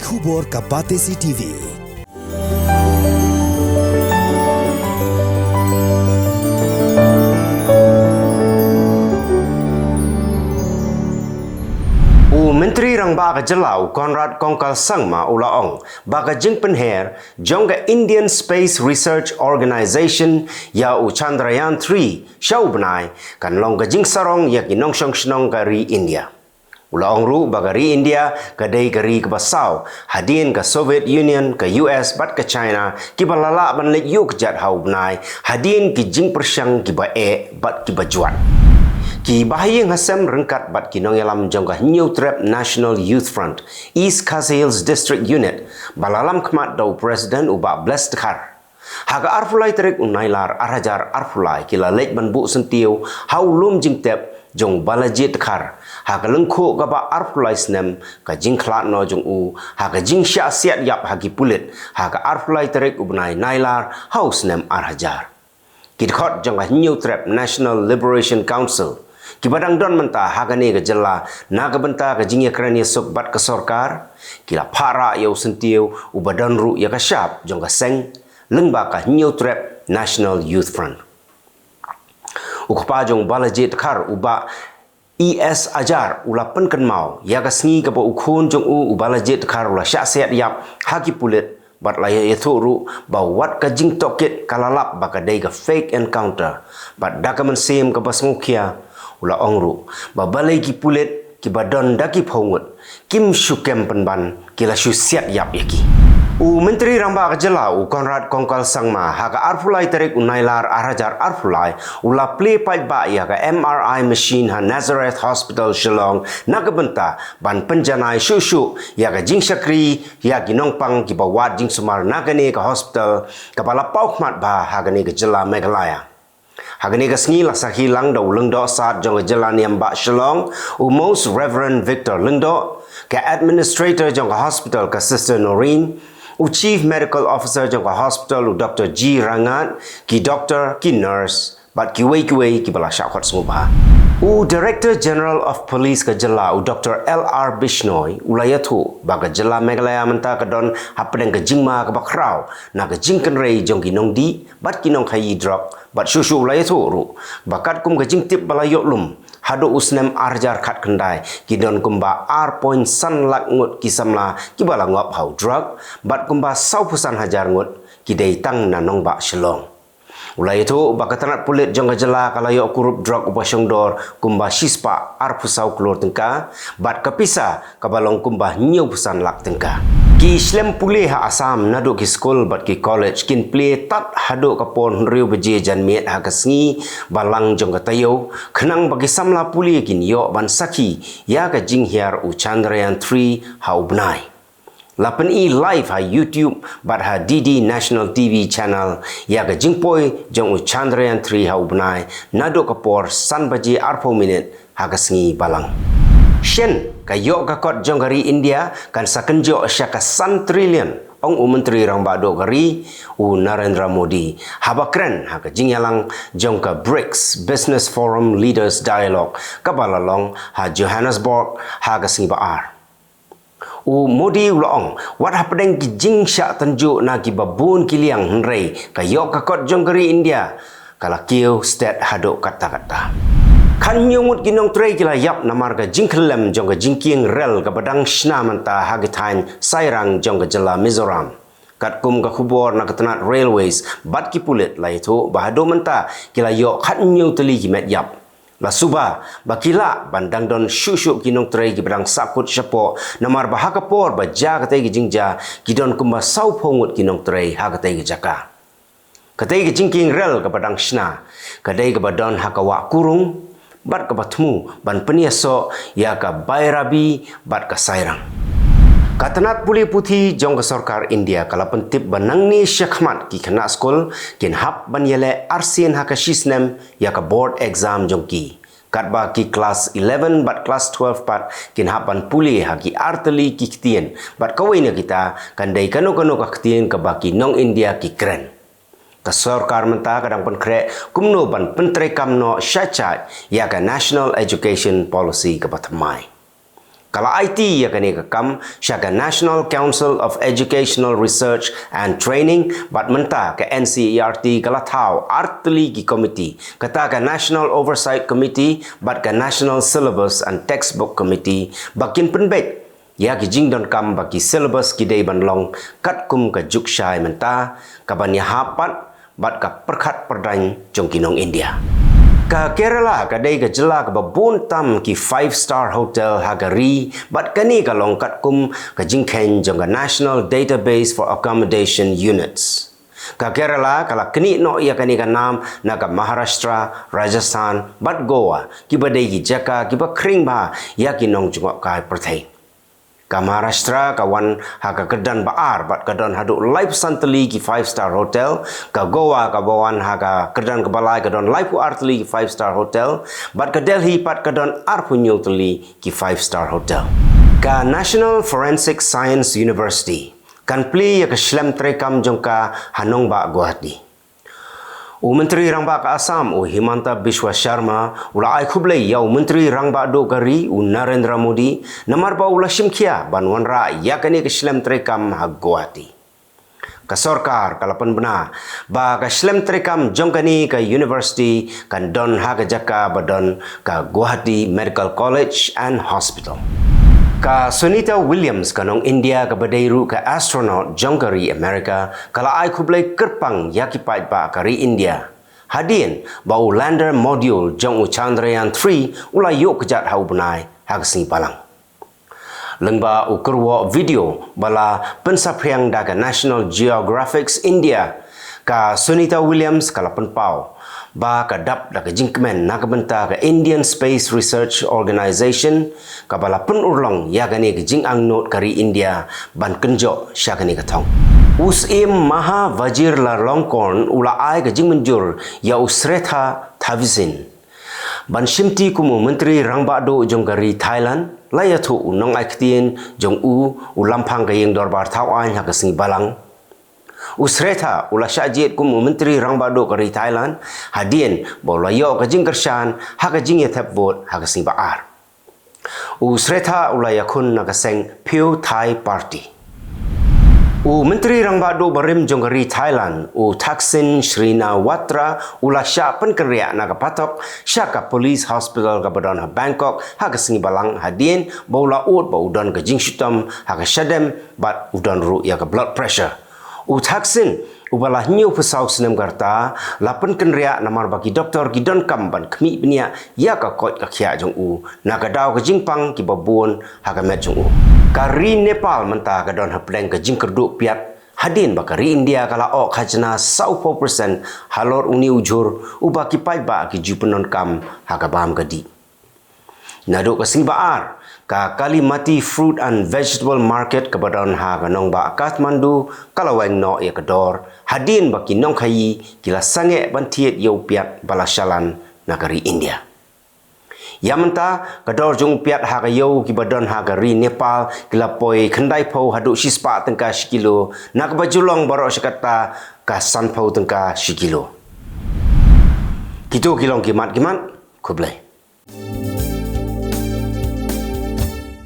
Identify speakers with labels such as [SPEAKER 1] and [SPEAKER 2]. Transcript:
[SPEAKER 1] Khubor ka Batesi TV.
[SPEAKER 2] Menteri Rang Baga Jelau Conrad Kongkal Sangma Ulaong Baga Jing Penher Jongga Indian Space Research Organization ya Chandrayaan 3 Shau Benai kan long Jing Sarong ya kinong shong shnong kari India. Ulaong ru bagari India kadai kari ke basau hadin ke Soviet Union ke US bat ke China ki balala ban lek yuk jat hau benai hadin ki jing persyang ki ba bat ki bajuan. Ki bahayang hasam rengkat bat kinong yalam jongga New Trap National Youth Front East Khasi Hills District Unit balalam kemat dau Presiden ubak belas tekar. Haga arfulai terik unailar arhajar arfulai kila lek banbu sentiu haulum jing tep jong balaji tekar. Haga lengku gaba arfulai snem ka jing klat no jong u haga jing sya siat yap hagi pulit haga arfulai terik ubnai nailar hau snem arhajar. Kidkhot jongga New Trap National Liberation Council Kibadang don mentah hagani ke jela naga benta ke jingya kerani sok bat ke sorkar kila para yau sentiu ubadan ru ya ka syap jong ka seng lengba ka New Trap National Youth Front ukpa jong balaji tekar uba ES ajar ula penken mau ya ka sngi ka po ukhun jong u balaji tekar ula sya set yap hagi pulit bat laya itu ru bawat ka jing tokit kalalap baka dai ka fake encounter bat dakaman sim ka basmukia ula ongru babalai ki pulit ki badon daki phongut kim syukem penban kila syu siat yap yaki Menteri Ramba Jelau Conrad Kongkal Sangma haga arfulai terik unailar arhajar arfulai ula play pai ba ya ka MRI machine ha Nazareth Hospital Shillong naga benta ban penjanai syu ya ka jing syakri ya ki nongpang ki bawat jing sumar nagane ka hospital kepala paukmat ba hagane ka jela Meghalaya Hagani kasngi laksa hilang daw lengdo saat jong jalan yang bak Shillong Most Reverend Victor Lengdo ke Administrator jong hospital ke Sister Noreen Chief Medical Officer jong hospital Dr. G Rangat ki Doctor ki Nurse bat ki wei ki bala syakot semua Director General of Police ke Jela Dr. L.R. Bishnoi ulayatu baga Jela Meghalaya menta kadon hapedeng ke jingma ke bakrau na ke jingken rei jong kinong di bat kinong khayi drop bat syushu ulayatu ru bakat kum ke jing tip balayok lum hado usnem arjar khat kendai kidon kumba ar point san lak ngut kisamla ki bala ngop hau drug bat kumba sau pusan hajar ngut kidai tang na nong ba Shillong Ulai itu bakatanat pulit jongga jela kalau yok kurup drug upasong dor kumba shispa ar pusau keluar tengka bat kapisa kabalong kumba nyu pusan lak tengka ki slem pulih ha asam nadu ki school bat ki college kin play tat hadu kapon riu beje jan met ha kasngi balang jongga tayo kenang bagi samla pulih kin yok ban saki ya ka jing hiar Chandrayaan 3 ha ubnai Lapan live ha YouTube bat ha DD National TV channel ya ka jingpoi jong Chandrayaan 3 ha ubnai nado kapor san baji arpo minute ha kasngi balang Shen ka yok ka kot jong gari India kan sakenjo syaka san trillion ong Menteri Rang Bado gari Narendra Modi habakren ha ka jingyalang jong ka BRICS Business Forum Leaders Dialogue ka balalong ha Johannesburg ha kasngi baar Modi ulong wat hapedeng ki jing syak tanjuk na ki babun kiliang henrei ka yok ka kot jong gari India kala kiu stat haduk kata-kata kan nyumut ginong trei kila yap namar ka jing kelem jong ka jing kieng rel ka badang shna manta hagitain sairang jong ka jela Mizoram kat kum ka khubor na ketenat railways bat ki pulit la itu bahado menta kila yok khat nyu teli ki met yap La suba bakila bandang don syusyuk kinong trei ki badang sakut syapo namar bahakapor baja katai ki jingja kidon kumba sau pongut kinong trei ha katai ki jaka katai ki jingking rel ka badang shna kadai ka badon hakawa kurung bat ka batmu ban peniaso ya ka bairabi bat ka sairang Katanat puli putih jong ke sorkar India kala pentip banang ni syakmat ki kena skol kin hap ban yele arsin haka shisnem ya ka board exam jong ki katba ki kelas 11 bat kelas 12 pat kin hap ban puli haki arteli ki ktien bat kawai kita kandai kano ka ktien ka baki nong India ki kren ka sorkar menta kadang pen kre kumno ban pentre kamno syachat ya ka National Education Policy ka batamai Kala IT ya kani kam syaka National Council of Educational Research and Training bat menta ke NCERT kala tau artli ki committee kata ka National Oversight Committee bat ka National Syllabus and Textbook Committee bakin penbet ya ki jingdon kam baki syllabus ki dei banlong kat kum ka jukshai menta ka ban ya hapat bat ka perkhat perdany jong kinong India. Ka Kerala kadai ka jela ka babun tam ki 5-star hotel hagari bat kani ka longkat kum ka jingken jong ka National Database for Accommodation Units. Ka Kerala kala kini no ia kani ka nam na ka Maharashtra, Rajasthan bat Goa ki badai ki jaka ki ba kring ba ya ki nong jungok ka perthai. Ka Maharashtra kawan haka kedan baar bat kadon haduk live santeli ki 5-star hotel ka Goa ka bawan haka kedan kebalai kadon live arteli ki 5-star hotel bat ka Delhi pat kadon arpunyul teli ki 5-star hotel ka National Forensic Science University kan pli ya ka Shlem Trekam jongka Hanong ba Guwahati. Menteri Rangba ka Assam Himanta Biswa Sharma ula ai khublei yau Menteri Rangba do kari Narendra Modi namar ba ula shimkhia banwan ra yakani ke Shlem Trekam ha Guwahati. Ka sarkar kalapan bena ba ka Shlem Trekam jongkani ka University kan don ha ka jaka badon ka Guwahati Medical College and Hospital. Ka Sunita Williams kanong India ka badairu ka astronaut jongkari Amerika kala ai khublai kerpang yakipai ba kari India. Hadin ba lander module jong Chandrayaan 3 ula yok kejat hau benai hagsing palang. Lengba ukurwa video bala pensapriang daga National Geographic India ka Sunita Williams kala penpau ba kadap da jingkemen na kabenta ka Indian Space Research Organization ka bala penurlong ya gani ke jing ang not kari India ban kenjo sya gani ka thong usim maha vajir la longkorn ula ai ke jing menjur ya Usretha Thavisin ban shimti kumu menteri rangba do jong kari Thailand laya thu nong ai ktien jong ulampang ka yeng dorbar thawan ha ka sing balang Usretha ula syajit kum menteri rangba do kari Thailand hadien bola yo ka jing kershan ha ka jing yethap vote ha ka sing baar. Usretha ula yakun na ka seng Pheu Thai Party. Menteri rangba do barim jong kari Thailand Thaksin Srinawatra ula sya penkerya na ka patok sya ka police hospital ka badon ha Bangkok ha ka sing balang hadien bola ut ba udon ka jing shutam ha ka syadem bat udon ru ya ka blood pressure. Thaksin ubala nyu pesau senem garta lapen kenria namar bagi doktor ki don kamban kmi bnia ya ka kot ka khia jong na ka daw ka jingpang ki babun ha ka met jong kari Nepal menta ka don ha pleng ka jing kerdu piat hadin ba kari India kala ok hajna 4% halor uni ujur uba ki pai ba ki jupenon kam ha ka bam gadi nado ka sing baar ka Kalimati Fruit and Vegetable Market ke badon ha kanong ba Kathmandu kalaweng no ya kedor hadin baki nong khayi kila sange bantiet yo piat balasalan nagari India. Yamanta kedor jung piat ha ka yo ki badon ha gari Nepal kila poi khandai pho hadu sispa tengka sikilo nak bajulong baro sekata ka san pho tengka sikilo. Kito kilong kimat kublai.